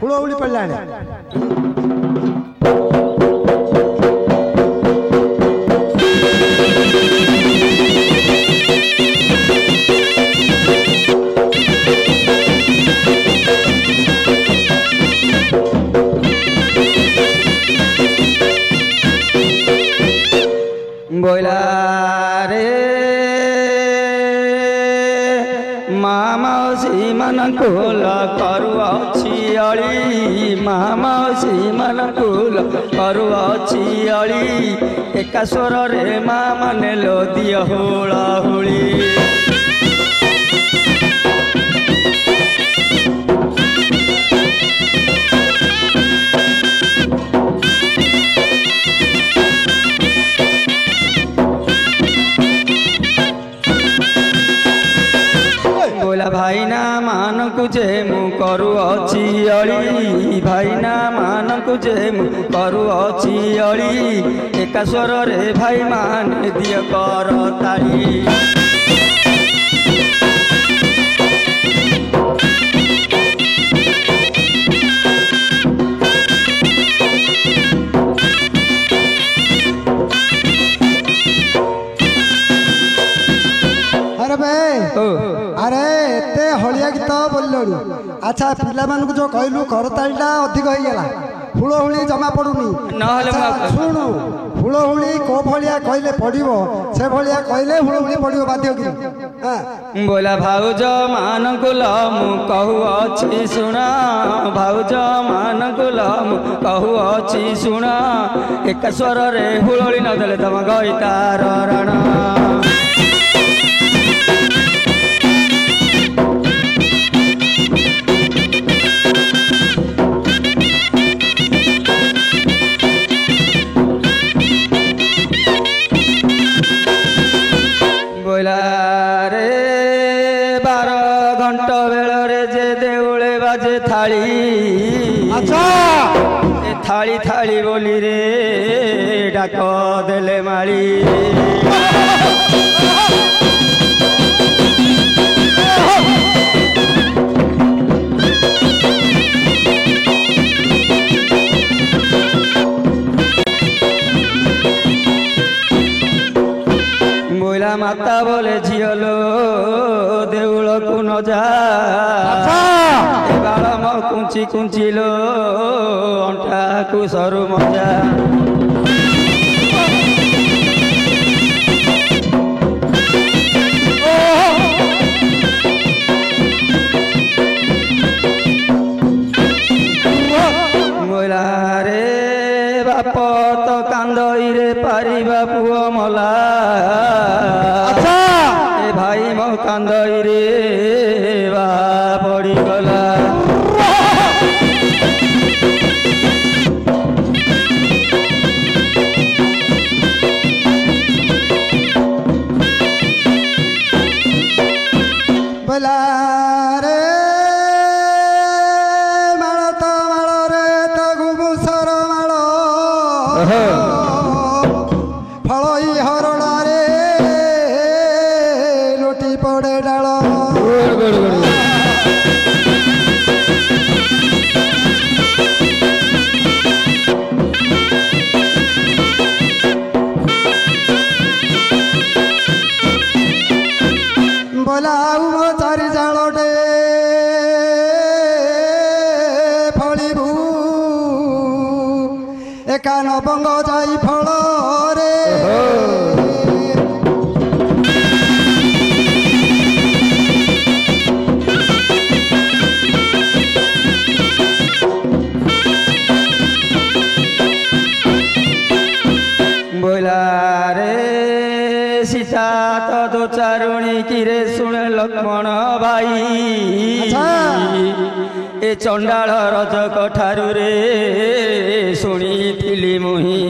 हुळुळी पडला बोला रे मामासी मन कुल करुअछि अळी मामासी मन कुल करुअछि अळी एका स्वर रे मा माने लो दिया होळा होळी भाईना मान कुजे मु करू अछि अळी भाईना मान कुजे मु करू अछि अळी एका स्वर रे भाई मान दिय कर ताली अरे एते हलिया गीत बोललु अच्छा पिला मानकु जो कहलु करतालटा अधिक होई गेला हुळहुळी जमा पडुनी नहले सुनु हुळहुळी को भलिया कहले पडिबो से भलिया कहले हुळहुळी पडिबो बाध्य कि हां बोला भाउज मानकु ल मु कहू अछि सुना भाउज मानकु ल मु कहू अछि सुना एक स्वर रे हुळहुळी न देले तम गई तार रण रे 12 घंटा बेला रे जे देउले बाजे थाली अच्छा ए थाली थाली बोली रे डाक देले माली न जा ए बाल म कुंची कुंचिलो अंटा को सरू मजा मोला रे बाप तो कांदई रे पारिबा पुओ मला ए भाई मो कांदई रे बा पड़ी गला बोला रे माଳ ତ ମାଳ ରେ ତ ଗୁମୁସର ମାଳ ଫଳଇ ହରଣାରେ ଲୋଟି ପଡ଼େ ଡାଳ बोला ମୋ ଚାରି ଜାଳଟେ ଫଳିବୁ ଏକା ନବଙ୍ଗ ଯାଇ ଫଳରେ बोला रे सीता तो दो चारुणी किरे सुन लक्ष्मण भाई ए चंडाल रजक ठारू रे शुणी थिली मुही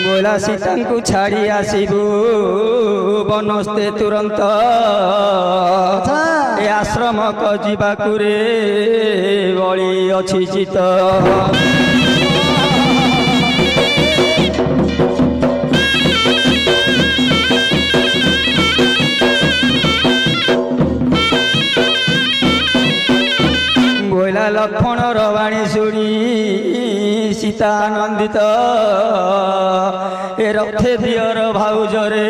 बोला सीता को छाड़ी आसबू बनस्ते तुरंत ए आश्रम को जीवाकू रे बड़ी अच्छी चित बोला लक्ष्मण रवाणी शुणी सीता आनंदित ए रथे दियर भाउजरे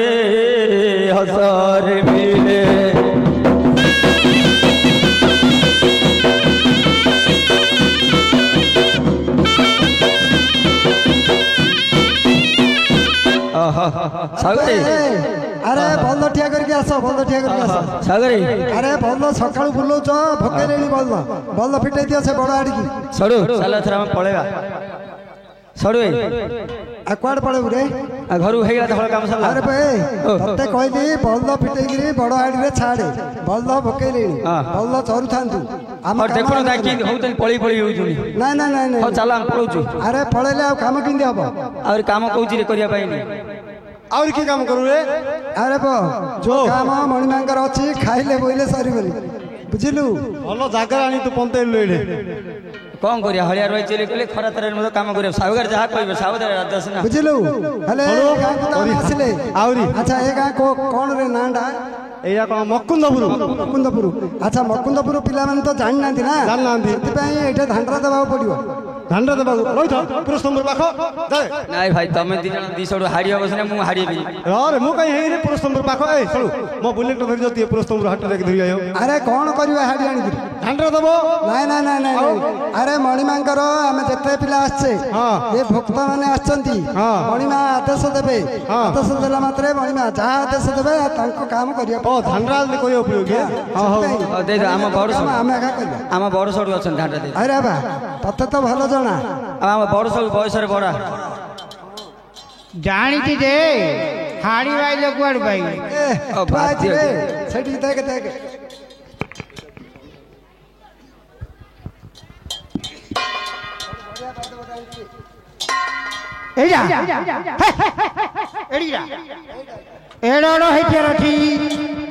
हसरे मिले सागरे अरे बल्द ठिया करके आस बल्द ठिया करके आस सागरे अरे बल्द सकाळू बुलौच भकेलेनी बल्द बल्द फिटेई दियो से बड़ आडिकी सड़ू चल थरा हम पळेबा सड़ू आ कुआड पळेबु रे घरू हेगला थोड़ा काम सब अरे बे तते कहली बल्द फिटेगिरी बड़ आडी रे छाड़े बल्द भकेलेनी बल्द चरु थांतु और देखो ना कि होतन पळी पळी होजुनी ना ना ना ना हो चला हम पळौचु अरे पळेले आ काम किंदी हबो और काम कहूची रे करिया पाइनी और की काम करू रे अरे बो जो काम मणिमांकर अछि खाइले बोइले सरीबनी बुझिलु भलो जागर आनी तू पंतेलु एडे कौन करिया हलिया रही चली गले खरा तरह मत काम करिया सावगर जहा कहबे सावगर राजदास ना बुझिलु हले गां को आसिले आउरी अच्छा ए गां को कोन रे नांडा एया को मकुंदपुर अच्छा मकुंदपुर पिला माने तो जान नांती ना जान नांती सेति पई एटा धांडरा दबाव पडियो धांडरा दबाव लई था पुरुषोत्तम पाखो जाय नाइ भाई तमे दी जण दी सडू हाडी बसने मु हाडी भी अरे मु कहीं हे रे पुरुषोत्तम पाखो ए चलू मो बुलेट धरि जती पुरुषोत्तम हाट रे धरि आयो अरे कोन करबे हाडी आनी धांडरा दबो नाइ नाइ नाइ नाइ अरे मणिमांकर आमे जते पिला आछे ए भक्त माने आछंती मणिमा आदेश देबे आदेश देला मात्रे मणिमा जा आदेश देबे तांको काम करियो ओ धांडरा दे करियो उपयोग हां हां दे दे आम बड़ सडू आमे का करियो आम बड़ सडू अछन धांडा दे अरे बा तते तो भलो जना आम बड़ सडू बयस रे बड़ा जानी जे हाड़ी वाई जो कुआड़ भाई ए बाजी रे सेठी देख देख एजा एडीरा एडोडो हे थियर थी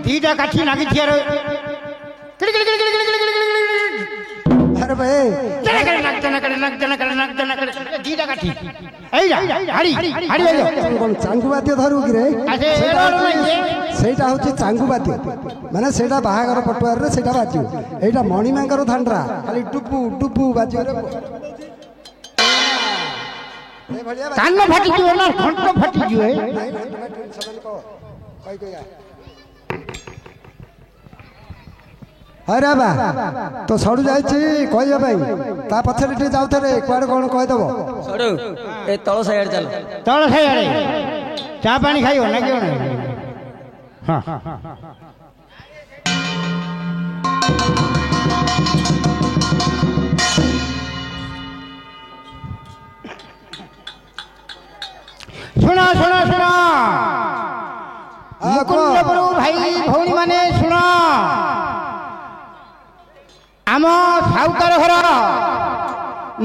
दीटा काठी लागी थियर अरे আরে ভাই ଚାଙ୍ଗୁ ବାଦ୍ୟ ଧରୁ କି ରେ ସେଇଟା ହଉଛି ଚାଙ୍ଗୁ ବାଦ୍ୟ ମାନେ ସେଇଟା ବାହାଘର ପଟୁଆରରେ ସେଇଟା ବାଜିବ ଏଇଟା ମଣିମାଙ୍କର ଧାଣ୍ଡରା ଖାଲି ଡୁବୁ ଡୁବୁ ବାଜିବରେ କାନ ଫାଟିଯିବ ନା ଘଣ୍ଟ ଫାଟିଯିବ ହରେ ବା ତ ସଡୁ ଯାଇଛି କହିବା ପାଇଁ ତା ପଛରେ ଟିକେ ଯାଉଥରେ କୁଆଡେ କଣ କହିଦବ ସଡୁ ଏ ତଳ ସାଇଡ୍ ଚାଲ ତଳ ସାଇଡ୍ ଚା ପାଣି ଖାଇବ ନା କି ହଁ ଶୁଣ ଶୁଣ ଶୁଣ ମୁକୁନ୍ଦପୁର ଭାଇ ଭଉଣୀ ମାନେ ଶୁଣ ଆମ ସାଉକାର ଘର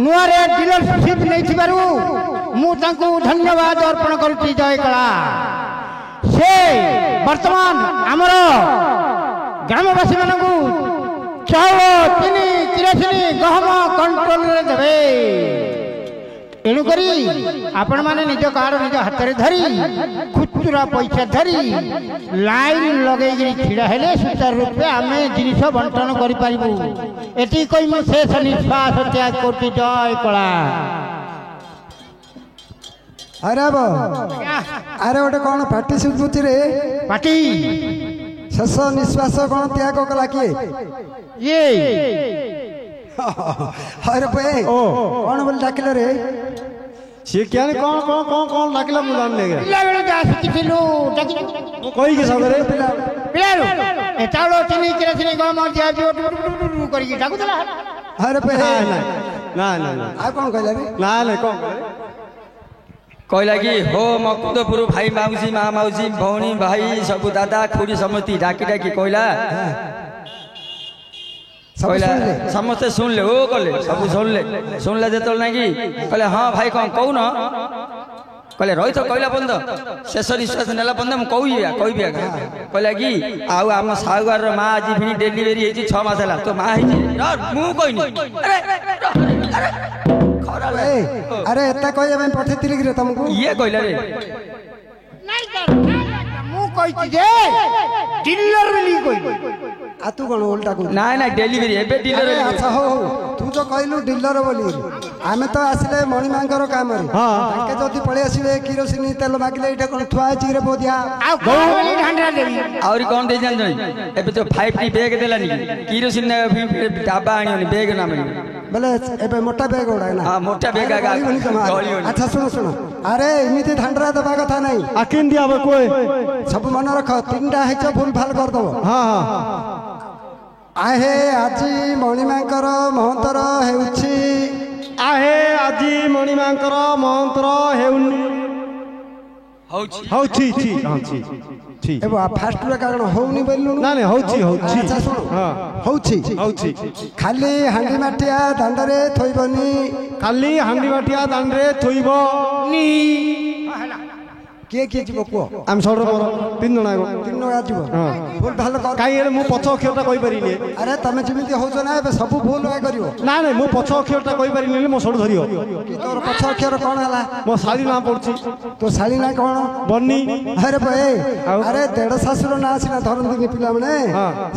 ନୂଆରେ ଡିଲରସିପ୍ ନେଇଥିବାରୁ ମୁଁ ତାଙ୍କୁ ଧନ୍ୟବାଦ ଅର୍ପଣ କରୁଛି ଜୟ କଳା ସେ ବର୍ତ୍ତମାନ ଆମର ଗ୍ରାମବାସୀ ମାନଙ୍କୁ ଚାଉଳ ଚିନି କିରୋସିନି ଗହମ କଣ୍ଟ୍ରୋଲରେ ଦେବେ ତେଣୁକରି ଆପଣମାନେ ନିଜ କାର୍ଡ ନିଜ ହାତରେ ଧରି ଖୁଚୁରା ପଇସା ଧରି ଲାଇନ ଲଗେଇକି ଛିଡ଼ା ହେଲେ ସୁଚାରୁ ରୂପେ ଆମେ ଜିନିଷ ବଣ୍ଟନ କରିପାରିବୁ ଏଠି କହି ମୁଁ ଶେଷ ନିଶ୍ୱାସ ତ୍ୟାଗ କରୁଛି ଜୟ କଳା ଆରେ ଆରେ ଗୋଟେ କଣ ପାଟି ଶୁଭୁଛି ରେ ପାଟି ଶେଷ ନିଶ୍ୱାସ କଣ ତ୍ୟାଗ କଲା କିଏ ଇଏ ଆରେ ଭାଇ କଣ ବୋଲି ଡାକିଲେ ରେ ସିଏ କିଏ କଣ କଣ କଣ କଣ ଡାକିଲା ମୁଁ ଜାଣିନି ପିଲାବେଳେ ଯାହା ଶିଖିଥିଲୁ ମୁଁ କହିକି ସାଙ୍ଗରେ ପିଲାରୁ ଏ ଚାଉଳ ଚିନି କିରୋସିନି ଗହମ ଦିଆଯିବ କରିକି ଡାକୁଥିଲା ଆରେ ଭାଇ ନା ଆଉ କଣ କହିଲା ରେ ନା କଣ କହିଲା କି ହୋ ମକୁନ୍ଦପୁର ଭାଇ ମାଉସୀ ମା ମାଉସୀ ଭଉଣୀ ଭାଇ ସବୁ ଦାଦା ଖୁଡି ସମସ୍ତେ ଡାକି ଡାକି କହିଲା ସମସ୍ତେ ଶୁଣିଲେ ଓ କଲେ ସବୁ ଶୁଣିଲେ ଯେତେବେଳେ ନାଇଁ କି କହିଲେ ହଁ ଭାଇ କଣ କହୁନ କହିଲେ ରହିଥ କହିଲା ପର୍ଯ୍ୟନ୍ତ ଶେଷ ନିଶ୍ୱାସ ନେଲା ପର୍ଯ୍ୟନ୍ତ ମୁଁ କହିବି କହିଲା କି ଆଉ ଆମ ସାହୁଆର ମା ଆଜି ଭିଣି ଡେଲିଭରି ହେଇଛି 6 ମାସ ହେଲା ତ ମା ହେଇଛି ମୁଁ କହିନି ଆରେ ଏଟା କହିବା ପାଇଁ ପଠେଇଥିଲି କି ରେ ତମକୁ ଇଏ କହିଲା ରେ ମୁଁ କହିଛି ଯେ ଡିଲର ବୋଲି କହିଲି ଆଉ ତୁ କଣ ଓଲଟା କହୁଛୁ ନାଇଁ ଡେଲିଭରି ଏବେ ଡିଲର ଆଚ୍ଛା ହଉ ତୁ ତ କହିଲୁ ଡିଲର ବୋଲି ଆମେ ତ ଆସିଲେ ମଣିମାଙ୍କର କାମରେ ତାଙ୍କେ ଯଦି ପଳେଇ ଆସିବେ କିରୋସିନି ତେଲ ମାଗିଲେ ଏଇଟା କଣ ଥୁଆ ହେଇଛି ରେ ବୋଧିଆ ଆହୁରି କଣ ଦେଇ ଜାଣିଛ ଏବେ ଯୋଉ 5T ବେଗ ଦେଲାନି କିରୋସିନି ଡାବା ଆଣିବନି ବେଗ ନା ମିଳିବ ବୋଲେ ଏବେ ମୋଟା ବେଗ ଗୁଡା ନା ମୋଟା ବେଗ ଆଚ୍ଛା ଶୁଣ ଆରେ ଏମିତି ଧାଣ୍ଡରା ଦେବା କଥା ନାହିଁ ଆକିନ ଦିଆବ କୋଏ ସବୁ ମନେ ରଖ 3ଟା ହେଇଛ ଭୁଲ ଭାଲ କରିଦବ ଆହେ ଆଜି ମଣିମାଙ୍କର ମହନ୍ତର ହେଉଛି ଆହେ ଆଜି ମଣିମାଙ୍କର ମହନ୍ତର ହେଉନି ହଉଛି ଫାଷ୍ଟରେ କାରଣ ହଉନି ବୋଲିଲୁ ନା ହଉଛି ଖାଲି ହାଣ୍ଡି ମାଠିଆ ଦାଣ୍ଡରେ ଥୋଇବନି ଖାଲି ହାଣ୍ଡି ମାଠିଆ ଦାଣ୍ଡରେ ଥୋଇବନି କିଏ କିଏ ଯିବ କୁହ ଆମେ ସଡ ମୋର 3 ଜଣ ଯିବ ଭୁଲ ଭଲ କାହିଁକି ମୁଁ ପଛ ଅକ୍ଷରଟା କହିପାରିନି ଆରେ ତମେ ଯେମିତି ହଉଛ ନା ଏବେ ସବୁ ଭୁଲ କରିବ ନା ମୁଁ ପଛ ଅକ୍ଷରଟା କହିପାରିନି ମୋ ସଡୁ ଧରିବ ତୋର ପଛ ଅକ୍ଷର କଣ ହେଲା ମୋ ଶାଳୀ ନାଁ ପଡୁଛି ତୋ ଶାଳୀ ନାଁ କଣ ବନି ଆରେ ଦେଢ ଶାଶୁର ନାଁ ସିନା ଧରନ୍ତିନି ପିଲାମାନେ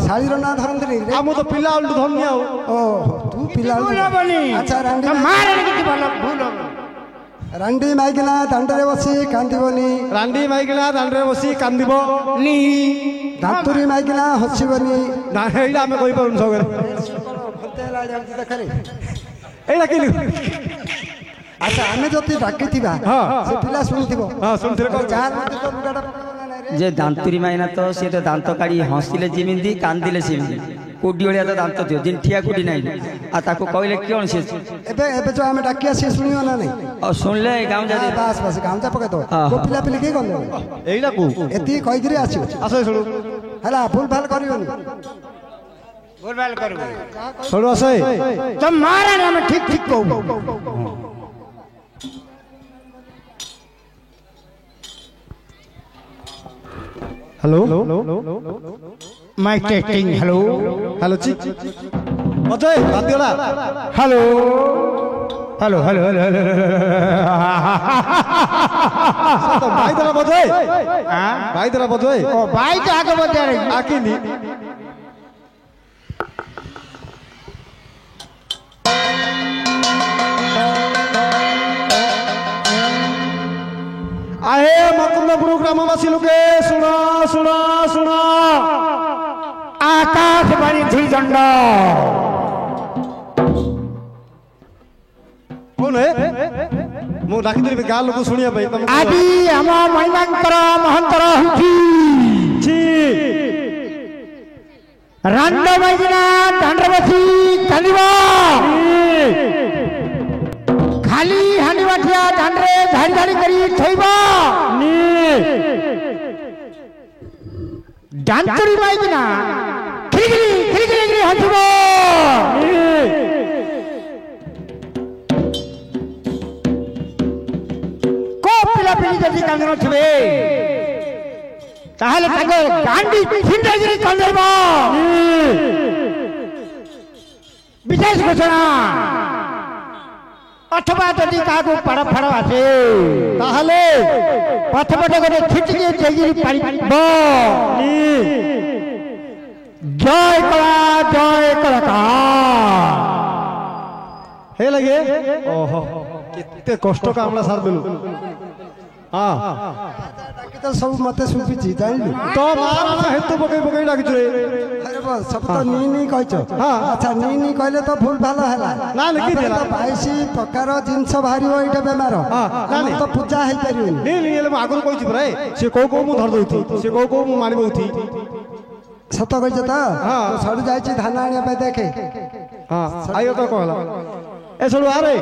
ଶାଳୀର ନାଁ ଧରନ୍ତିନି ମୁଁ ତ ପିଲା ବେଳୁ ଧରନି ଆଉ ତୁ ପିଲା ଆଚ୍ଛା ରାଣ୍ଡି ମାଇକିନା ଦାଣ୍ଡରେ ବସି କାନ୍ଦିବନି ରାଣ୍ଡି ମାଇକିନା ଦାଣ୍ଡରେ ବସି କାନ୍ଦିବନି ଦାନ୍ତୁରୀ ମାଇକିନା ହସିବନି ଏଇଟା ଆମେ କହିପାରୁନୁ ସବୁବେଳେ ଏଇଟା କି ଆଚ୍ଛା ଆମେ ଯଦି ଡାକିଥିବା ସେ ପିଲା ଶୁଣିଥିବ ଯେ ଦାନ୍ତୁରୀ ମାଇନା ତ ସିଏ ତ ଦାନ୍ତ କାଢି ହସିଲେ ଯେମିତି କାନ୍ଦିଲେ ସେମିତି କୋଡି ଭଳିଆ ତ ଦାନ୍ତ ଥିବ ଯେମିତି ଠିଆ କୋଡି ନାହିଁ ଆଉ ତାକୁ କହିଲେ କଣ ସିଏ ଏବେ ଯୋଉ ଆମେ ଡାକିବା ସିଏ ଶୁଣିବ ନା ନାଇଁ ଆଉ ଶୁଣିଲେ ଗାଉଁଜା ବାସ୍ ଗାଉଁଜା ପକେଇଦବ ପିଲା ପିଲି କିଏ ଗଲେ ଏଇଟା ଏତିକି କହିକିରି ଆସିବ ହେଲା ଭୁଲ ଭାଲ କରିବନି ଶୁଣୁ ଆସେ ତ ମାରାଣି ଆମେ ଠିକ କହୁ hello mike testing hello hello जी ଅଜୟ ବାଦିଗଲା। ହ୍ୟାଲୋ ହ୍ୟାଲୋ ହ୍ୟାଲୋ ହ୍ୟାଲୋ ଭାଇ ଦେଲା ବଜୟ ଭାଇ ଦେଲା ବଜୟ ଓ ଭାଇ ତ ଆଗ ବଜାରେ ଆକିନି आहे मकुंदपुर ग्रामवासी लोके सुन सुन सुन आकाशवाणी धीरदंड कौन है मु डाकिदेबी गाँ लोक शुणिया आज आम महिमांकर महंतर होची रांड माइना दांडर बसी चलिबा खाली हांडी बाठिया दांडरे धाड़ी धाड़ी करी थइबा डांचुरी माइना खिलखिली खिलखिली हंसबो पिली जदि कांदन छबे ताहले ताको गांडी छिंडागिरी कंदेब विशेष घोषणा अथवा जदि काको पड़ फड़ आसे ताहले पथपट गोटे छिटके जगिरी पारिब जय कला हे लगे ओहो केते कष्ट कामला सार देलु हां तो सब मते सुबिची जाइलु तो मारा हेतु पकई पकई डाकिछ रे अरे बस सब तो नी कहछ हां अच्छा नी कहले तो भूल भालो हला ना लिखि देला 22 प्रकार जिंस भारियो एटा बेमार हां तो पूजा हे परियो नी नी ले आगुर कहछि बरे से को मु धर दउथि से को मु मारि बउथि सत कहछ त हां तो सड़ जाइछि धान आनिया पे देखे हां आयो तो कहला ए सळु आरे